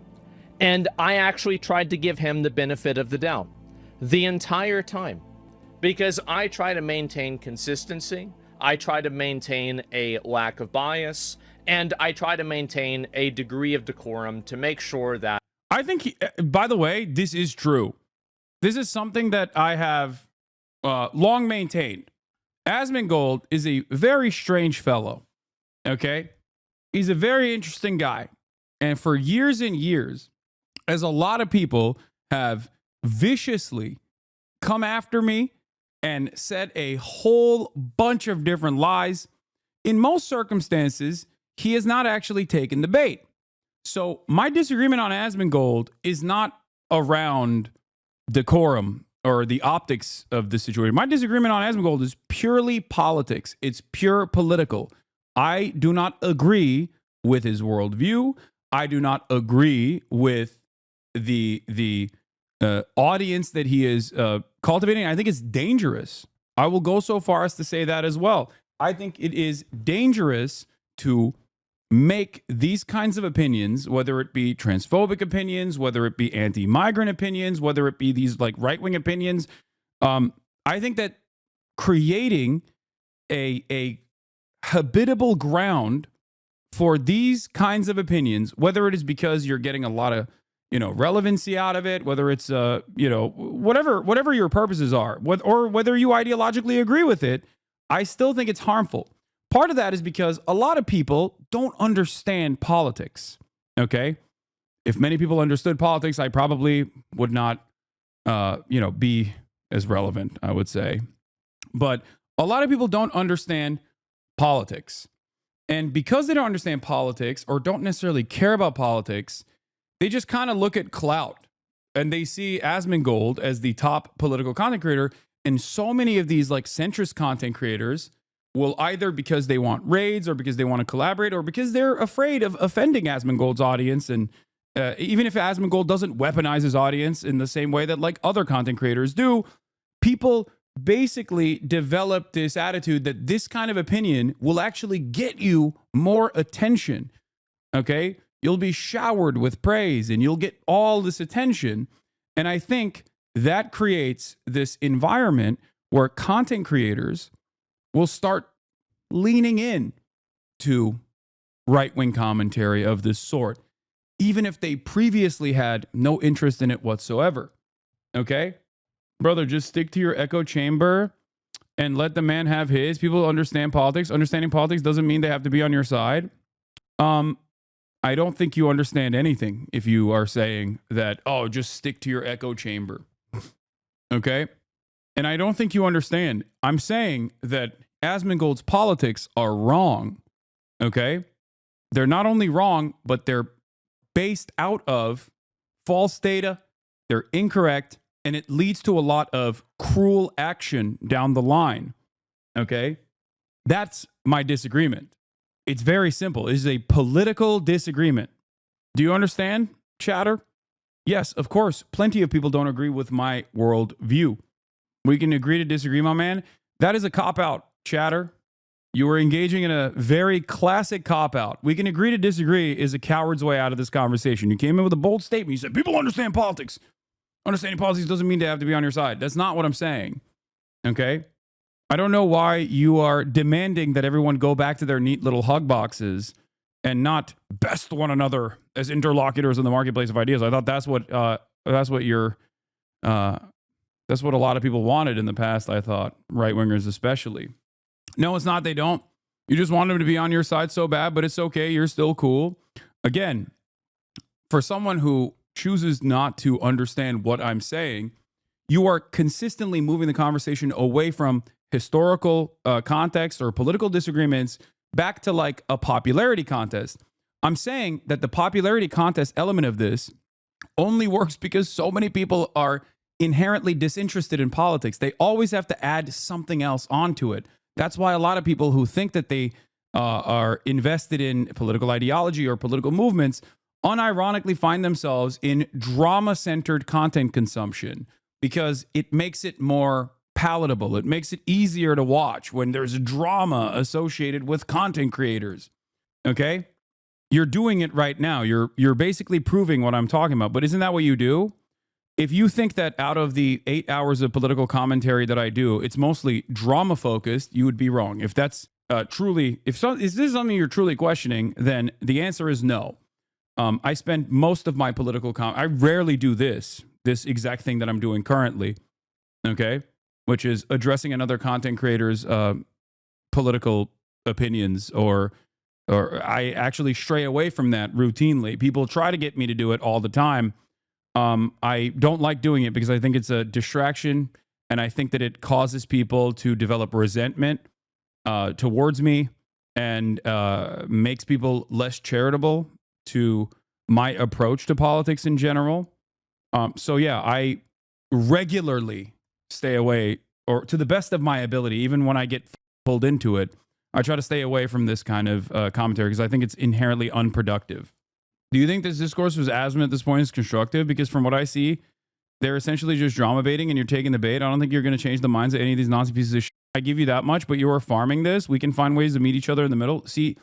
and I actually tried to give him the benefit of the doubt the entire time, because I try to maintain consistency, I try to maintain a lack of bias, and I try to maintain a degree of decorum to make sure that... I think, by the way, this is true. This is something that I have long maintained. Asmongold is a very strange fellow, okay? He's a very interesting guy. And for years and years, as a lot of people have viciously come after me and said a whole bunch of different lies, in most circumstances, he has not actually taken the bait. So my disagreement on Asmongold is not around decorum or the optics of the situation. My disagreement on Asmongold is purely politics. It's pure political. I do not agree with his worldview. I do not agree with the audience that he is cultivating. I think it's dangerous. I will go so far as to say that as well. I think it is dangerous to make these kinds of opinions, whether it be transphobic opinions, whether it be anti-migrant opinions, whether it be these like right-wing opinions. I think that creating a habitable ground for these kinds of opinions, whether it is because you're getting a lot of relevancy out of it, whether it's whatever your purposes are, or whether you ideologically agree with it, I still think it's harmful. Part of that is because a lot of people don't understand politics. Okay, if many people understood politics, I probably would not, be as relevant, I would say. But a lot of people don't understand politics, and because they don't understand politics or don't necessarily care about politics, they just kind of look at clout and they see Asmongold as the top political content creator. And so many of these like centrist content creators will either because they want raids or because they want to collaborate or because they're afraid of offending Asmongold's audience. And even if Asmongold doesn't weaponize his audience in the same way that like other content creators do, people basically develop this attitude that this kind of opinion will actually get you more attention. Okay? You'll be showered with praise and you'll get all this attention. And I think that creates this environment where content creators will start leaning in to right-wing commentary of this sort, even if they previously had no interest in it whatsoever. Okay? Brother, just stick to your echo chamber and let the man have his. People understand politics. Understanding politics doesn't mean they have to be on your side. I don't think you understand anything if you are saying that, oh, just stick to your echo chamber. Okay? And I don't think you understand. I'm saying that Asmongold's politics are wrong. Okay? They're not only wrong, but they're based out of false data. They're incorrect. And it leads to a lot of cruel action down the line. Okay? That's my disagreement. It's very simple. It is a political disagreement. Do you understand, chatter? Yes, of course. Plenty of people don't agree with my world view. We can agree to disagree, my man. That is a cop-out, chatter. You are engaging in a very classic cop-out. We can agree to disagree is a coward's way out of this conversation. You came in with a bold statement. You said, people understand politics. Understanding politics doesn't mean they have to be on your side. That's not what I'm saying. Okay? I don't know why you are demanding that everyone go back to their neat little hug boxes and not best one another as interlocutors in the marketplace of ideas. I thought that's what a lot of people wanted in the past. I thought right-wingers especially. No, it's not. They don't. You just want them to be on your side so bad, but it's okay. You're still cool. Again, for someone who chooses not to understand what I'm saying, you are consistently moving the conversation away from historical context or political disagreements back to like a popularity contest. I'm saying that the popularity contest element of this only works because so many people are inherently disinterested in politics. They always have to add something else onto it. That's why a lot of people who think that they are invested in political ideology or political movements unironically find themselves in drama-centered content consumption because it makes it more palatable. It makes it easier to watch when there's drama associated with content creators. Okay? You're doing it right now. You're basically proving what I'm talking about. But isn't that what you do? If you think that out of the 8 hours of political commentary that I do, it's mostly drama focused, you would be wrong. If that's truly, if this is something you're truly questioning, then the answer is no. I spend most of my political I rarely do this exact thing that I'm doing currently, okay, which is addressing another content creator's political opinions, or I actually stray away from that routinely. People try to get me to do it all the time. I don't like doing it because I think it's a distraction, and I think that it causes people to develop resentment towards me, and makes people less charitable to my approach to politics in general. So yeah, I regularly stay away, or to the best of my ability, even when I get pulled into it, I try to stay away from this kind of commentary because I think it's inherently unproductive. Do you think this discourse was Asman at this point is constructive? Because from what I see, they're essentially just drama baiting and you're taking the bait. I don't think you're going to change the minds of any of these Nazi pieces of shit. I give you that much, but you are farming this. We can find ways to meet each other in the middle. See,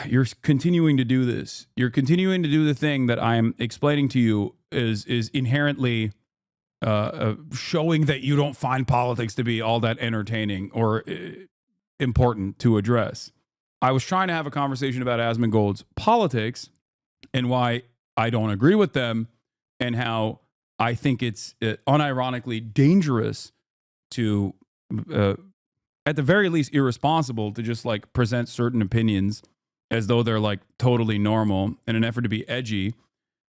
you're continuing to do this. You're continuing to do the thing that I'm explaining to you is inherently showing that you don't find politics to be all that entertaining or important to address. I was trying to have a conversation about Asmongold's politics and why I don't agree with them, and how I think it's unironically dangerous to, at the very least, irresponsible to just like present certain opinions as though they're like totally normal in an effort to be edgy.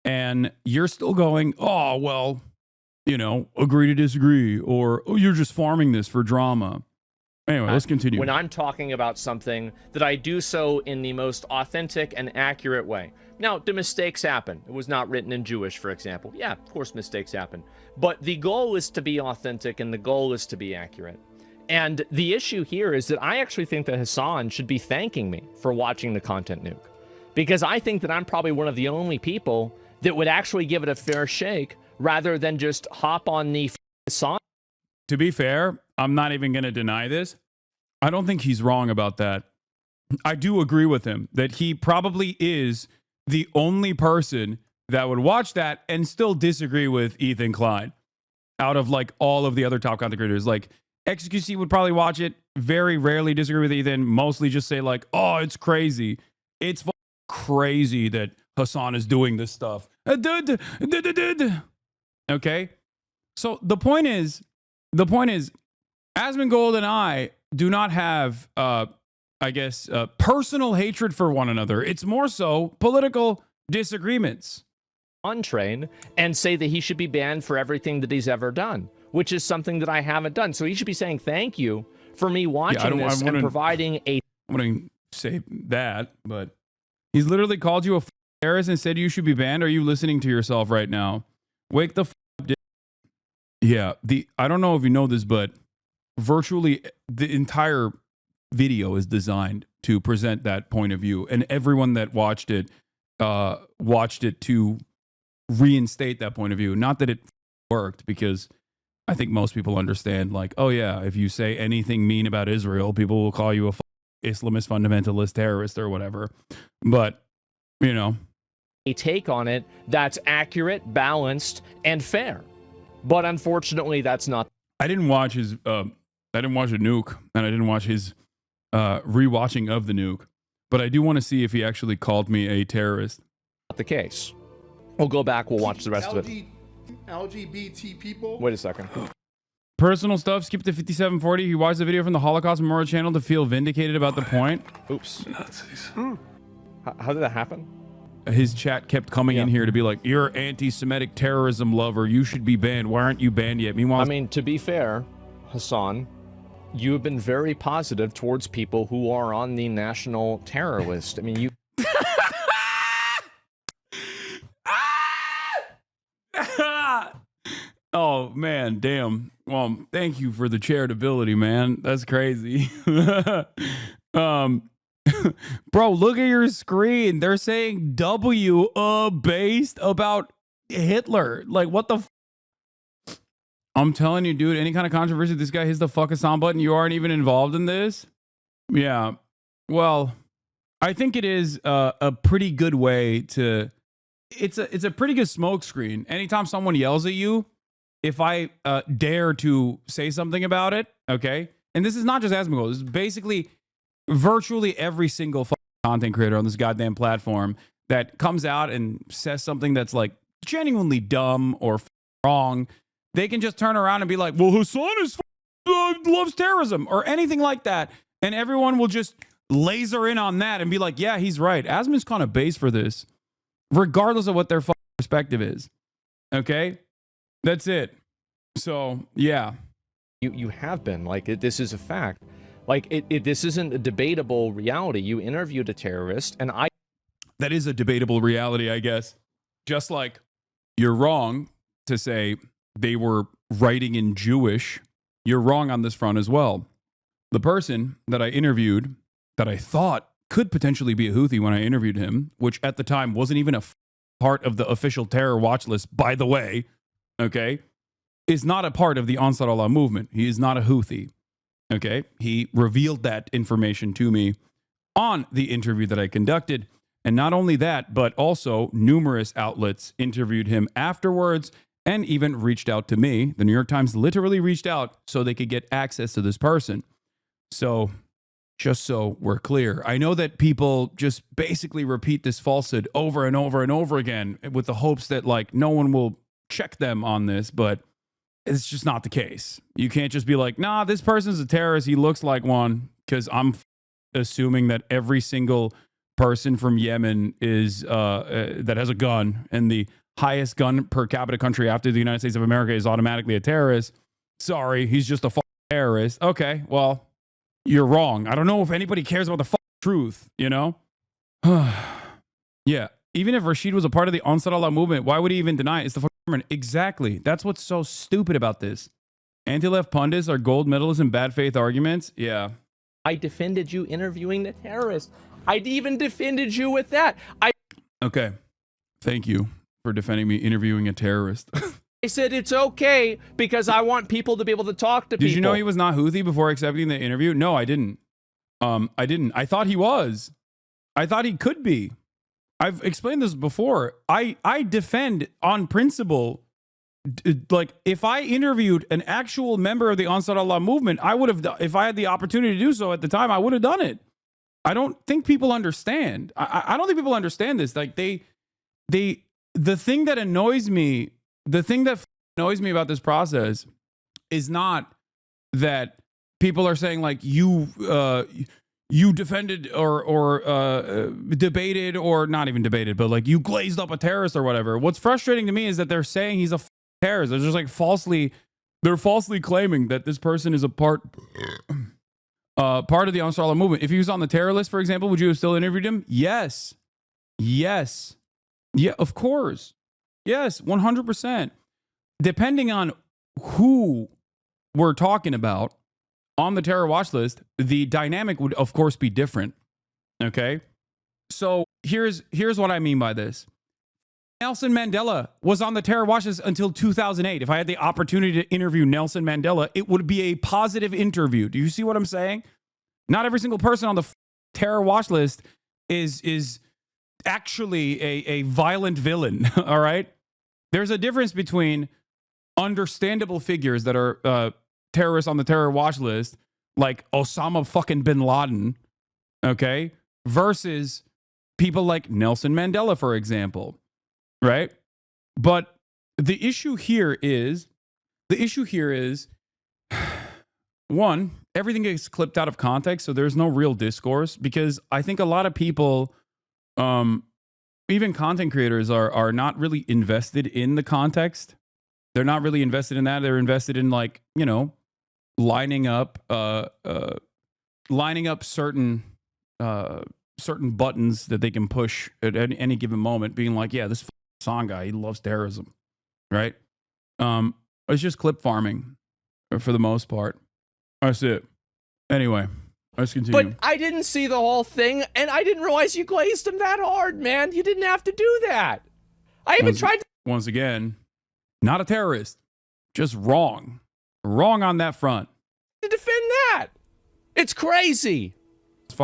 And you're still going, oh, well, you know, agree to disagree, or, oh, you're just farming this for drama. Anyway, let's continue. When I'm talking about something, that I do so in the most authentic and accurate way. Now, do mistakes happen? It was not written in Jewish, for example. Yeah, of course mistakes happen. But the goal is to be authentic, and the goal is to be accurate. And the issue here is that I actually think that Hasan should be thanking me for watching the Content Nuke. Because I think that I'm probably one of the only people that would actually give it a fair shake, rather than just hop on the Hasan. To be fair, I'm not even going to deny this. I don't think he's wrong about that. I do agree with him that he probably is the only person that would watch that and still disagree with Ethan Klein out of like all of the other top content creators. Like XQC would probably watch it, very rarely disagree with Ethan, mostly just say like, oh, it's crazy. It's crazy that Hasan is doing this stuff. Okay? So the point is, Asmongold and I do not have, personal hatred for one another. It's more so political disagreements. Untrain and say that he should be banned for everything that he's ever done, which is something that I haven't done. So he should be saying thank you for me watching this and providing a... I wouldn't say that, but he's literally called you a terrorist and said you should be banned. Are you listening to yourself right now? Wake the up. Yeah, I don't know if you know this, but virtually the entire video is designed to present that point of view, and everyone that watched it to reinstate that point of view. Not that it worked, because I think most people understand, like, oh yeah, if you say anything mean about Israel, people will call you a Islamist fundamentalist terrorist or whatever. But, you know, a take on it that's accurate, balanced, and fair. But unfortunately, that's not. I didn't watch his I didn't watch a nuke, and I didn't watch his rewatching of the nuke, but I do want to see if he actually called me a terrorist. Not the case. We'll go back, we'll watch the rest of it. LGBT people. Wait a second. Personal stuff, skip to 5740. He watched the video from the Holocaust Memorial Channel to feel vindicated about the point. Oops. Nazis. How did that happen? His chat kept coming in here to be like, you're anti-Semitic terrorism lover. You should be banned. Why aren't you banned yet? Meanwhile, I mean, to be fair, Hasan, you have been very positive towards people who are on the national terror list. I mean, you... Oh, man, damn. Well, thank you for the charitability, man. That's crazy. Bro, look at your screen. They're saying W based about Hitler. Like, what the I'm telling you, dude, any kind of controversy, this guy hits the fuck Hasan button. You aren't even involved in this. Yeah. Well, I think it is a pretty good way to. It's a pretty good smoke screen. Anytime someone yells at you, if I dare to say something about it, okay. And this is not just Asmongold. This is basically virtually every single content creator on this goddamn platform that comes out and says something that's like genuinely dumb or wrong. They can just turn around and be like, well, Hasan loves terrorism or anything like that. And everyone will just laser in on that and be like, yeah, he's right. Asmon's kind of base for this, regardless of what their perspective is. Okay? That's it. So, yeah. You have been. Like, this is a fact. Like, this isn't a debatable reality. You interviewed a terrorist, and That is a debatable reality, I guess. Just like you're wrong to say they were writing in Jewish, you're wrong on this front as well. The person that I interviewed that I thought could potentially be a Houthi when I interviewed him, which at the time wasn't even a part of the official terror watch list, by the way, okay, is not a part of the Ansar Allah movement. He is not a Houthi, okay? He revealed that information to me on the interview that I conducted. And not only that, but also numerous outlets interviewed him afterwards and even reached out to me. The New York Times literally reached out so they could get access to this person. So, just so we're clear, I know that people just basically repeat this falsehood over and over and over again with the hopes that, like, no one will check them on this, but it's just not the case. You can't just be like, nah, this person's a terrorist. He looks like one, because I'm assuming that every single person from Yemen is that has a gun, and the highest gun per capita country after the United States of America is automatically a terrorist. Sorry, he's just a terrorist. Okay, well, you're wrong. I don't know if anybody cares about the truth, you know? Yeah, even if Rashid was a part of the Ansar Allah movement, why would he even deny it? It's the government. Exactly. That's what's so stupid about this. Anti-left pundits are gold medalists in bad faith arguments. Yeah. I defended you interviewing the terrorist. I even defended you with that. Okay. Thank you for defending me interviewing a terrorist. I said it's okay because I want people to be able to talk to people. Did you know he was not Houthi before accepting the interview? No, I didn't. I didn't. I thought he was. I thought he could be. I've explained this before. I defend on principle. Like, if I interviewed an actual member of the Ansar Allah movement, I would have, if I had the opportunity to do so at the time, I would have done it. I don't think people understand. I don't think people understand this. Like, the thing that annoys me, annoys me about this process is not that people are saying, like, you defended or debated, or not even debated, but like you glazed up a terrorist or whatever. What's frustrating to me is that they're saying he's a terrorist. They're just like they're falsely claiming that this person is a part of the Ansar Allah movement. If he was on the terror list, for example, would you have still interviewed him? Yes. Yes. Yeah, of course. Yes, 100%. Depending on who we're talking about on the terror watch list, the dynamic would, of course, be different. Okay? So here's what I mean by this. Nelson Mandela was on the terror watch list until 2008. If I had the opportunity to interview Nelson Mandela, it would be a positive interview. Do you see what I'm saying? Not every single person on the terror watch list is actually a violent villain, all right? There's a difference between understandable figures that are terrorists on the terror watch list, like Osama fucking bin Laden, okay, versus people like Nelson Mandela, for example, right? But the issue here is, one, everything gets clipped out of context, so there's no real discourse, because I think a lot of people, even content creators, are not really invested in the context. They're not really invested in that. They're invested in, like, you know, lining up certain buttons that they can push at any given moment, being like, yeah, this song guy, he loves terrorism, right? It's just clip farming for the most part. That's it. Anyway. Let's continue. But I didn't see the whole thing, and I didn't realize you glazed him that hard, man. You didn't have to do that. I even tried to... Once again, not a terrorist. Just wrong. Wrong on that front. to defend that. It's crazy.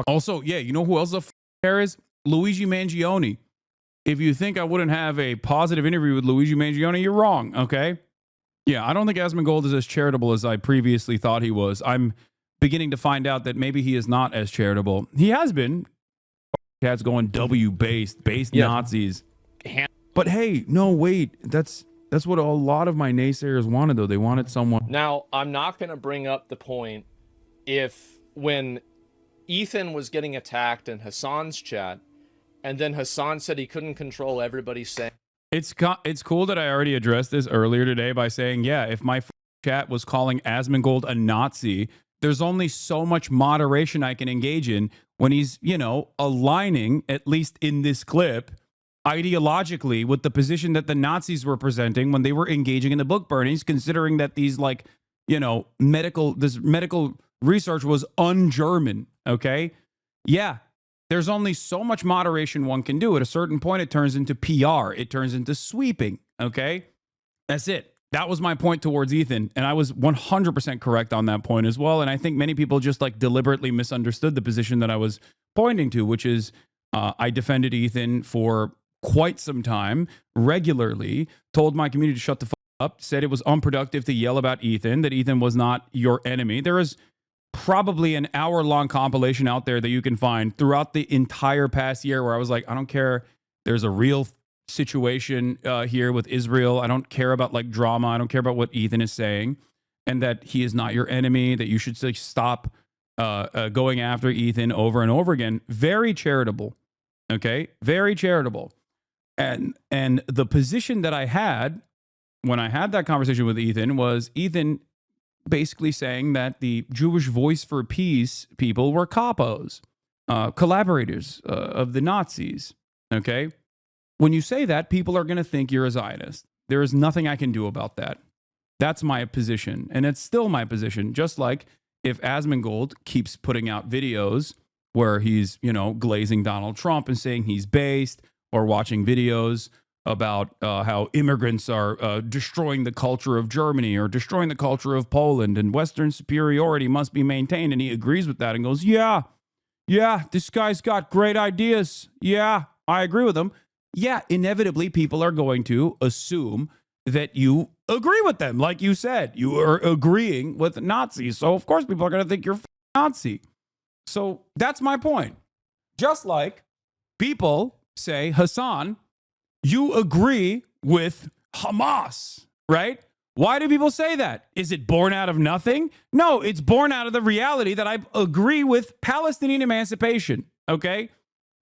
Also, yeah, you know who else is a terrorist? Luigi Mangione. If you think I wouldn't have a positive interview with Luigi Mangione, you're wrong, okay? Yeah, I don't think Asmongold is as charitable as I previously thought he was. I'm beginning to find out that maybe he is not as charitable. He has been. Cats going based Nazis. But hey, no, wait. That's what a lot of my naysayers wanted, though. They wanted someone. Now, I'm not going to bring up the point if when Ethan was getting attacked in Hasan's chat, and then Hasan said he couldn't control everybody saying... It's cool that I already addressed this earlier today by saying, yeah, if my chat was calling Asmongold a Nazi, there's only so much moderation I can engage in when he's, you know, aligning, at least in this clip, ideologically with the position that the Nazis were presenting when they were engaging in the book burnings, considering that these, like, you know, medical research was un-German, okay? Yeah. There's only so much moderation one can do. At a certain point, it turns into PR. It turns into sweeping, okay? That's it. That was my point towards Ethan, and I was 100% correct on that point as well, and I think many people just, like, deliberately misunderstood the position that I was pointing to, which is I defended Ethan for quite some time, regularly, told my community to shut the fuck up, said it was unproductive to yell about Ethan, that Ethan was not your enemy. There is probably an hour-long compilation out there that you can find throughout the entire past year where I was like, I don't care. There's a real situation here with Israel. I don't care about, like, drama. I don't care about what Ethan is saying, and that he is not your enemy, that you should stop going after Ethan over and over again. Very charitable. Okay? Very charitable. And the position that I had when I had that conversation with Ethan was Ethan basically saying that the Jewish Voice for Peace people were capos, collaborators of the Nazis, okay? When you say that, people are going to think you're a Zionist. There is nothing I can do about that. That's my position, and it's still my position, just like if Asmongold keeps putting out videos where he's, you know, glazing Donald Trump and saying he's based, or watching videos about how immigrants are destroying the culture of Germany or destroying the culture of Poland and Western superiority must be maintained. And he agrees with that and goes, yeah, this guy's got great ideas. Yeah, I agree with him. Yeah, inevitably, people are going to assume that you agree with them. Like you said, you are agreeing with Nazis. So, of course, people are going to think you're a Nazi. So that's my point. Just like people say, Hasan, you agree with Hamas, right? Why do people say that? Is it born out of nothing? No, it's born out of the reality that I agree with Palestinian emancipation, okay?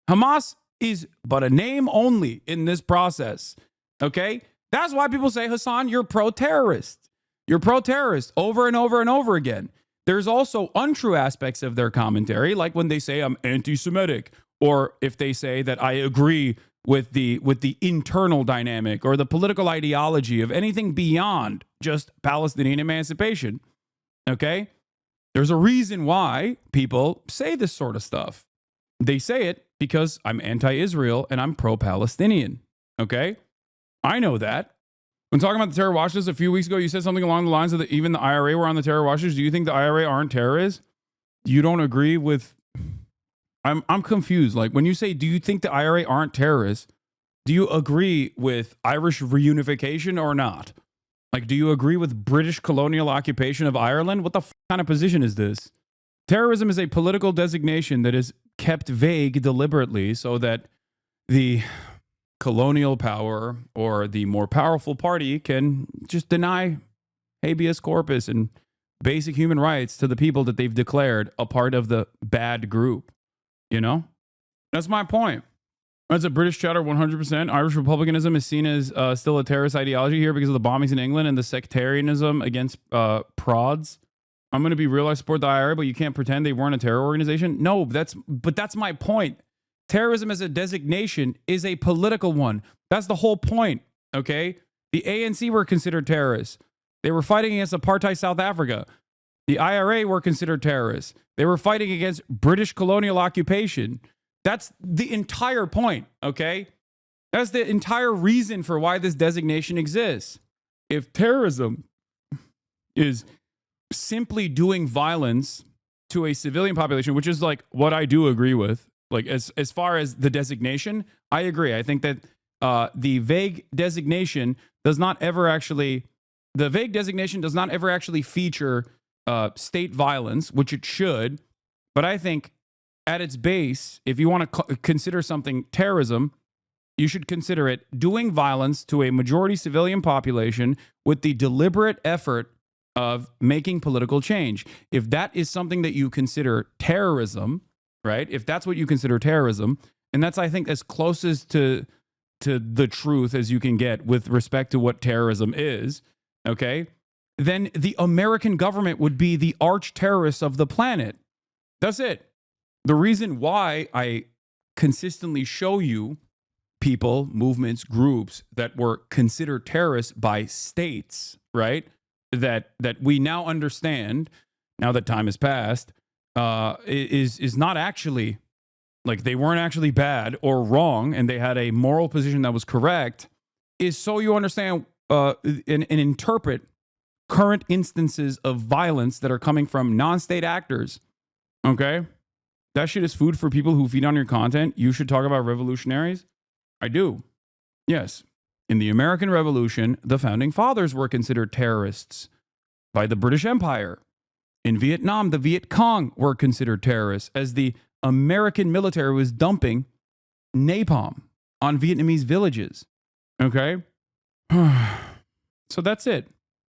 Hamas is but a name only in this process, okay? That's why people say, Hasan, you're pro-terrorist. You're pro-terrorist over and over and over again. There's also untrue aspects of their commentary, like when they say I'm anti-Semitic, or if they say that I agree with the internal dynamic or the political ideology of anything beyond just Palestinian emancipation. Okay? There's a reason why people say this sort of stuff. They say it because I'm anti-Israel and I'm pro-Palestinian. Okay? I know that. When talking about the terror watch list a few weeks ago, you said something along the lines of that even the IRA were on the terror watch list. Do you think the IRA aren't terrorists? You don't agree with... I'm confused. Like, when you say, do you think the IRA aren't terrorists, do you agree with Irish reunification or not? Like, do you agree with British colonial occupation of Ireland? What the kind of position is this? Terrorism is a political designation that is kept vague deliberately so that the colonial power or the more powerful party can just deny habeas corpus and basic human rights to the people that they've declared a part of the bad group. You know? That's my point. That's a British chatter 100%. Irish republicanism is seen as still a terrorist ideology here because of the bombings in England and the sectarianism against prods. I'm going to be real. I support the IRA, but you can't pretend they weren't a terror organization. No, that's my point. Terrorism as a designation is a political one. That's the whole point, okay? The ANC were considered terrorists. They were fighting against apartheid South Africa. The IRA were considered terrorists. They were fighting against British colonial occupation. That's the entire point, okay? That's the entire reason for why this designation exists. If terrorism is simply doing violence to a civilian population, which is like what I do agree with, like as far as the designation, I agree. I think that the vague designation does not ever actually feature state violence, which it should. But I think at its base, if you want to consider something terrorism, you should consider it doing violence to a majority civilian population with the deliberate effort of making political change. If that is something that you consider terrorism, right? If that's what you consider terrorism, and that's, I think, as closest to the truth as you can get with respect to what terrorism is, okay? Then the American government would be the arch terrorists of the planet. That's it. The reason why I consistently show you people, movements, groups that were considered terrorists by states, right? That we now understand, now that time has passed, is not actually, like, they weren't actually bad or wrong, and they had a moral position that was correct, is so you understand and interpret current instances of violence that are coming from non-state actors. Okay? That shit is food for people who feed on your content. You should talk about revolutionaries. I do. Yes. In the American Revolution, the founding fathers were considered terrorists by the British Empire. In Vietnam, the Viet Cong were considered terrorists as the American military was dumping napalm on Vietnamese villages. Okay? So that's it.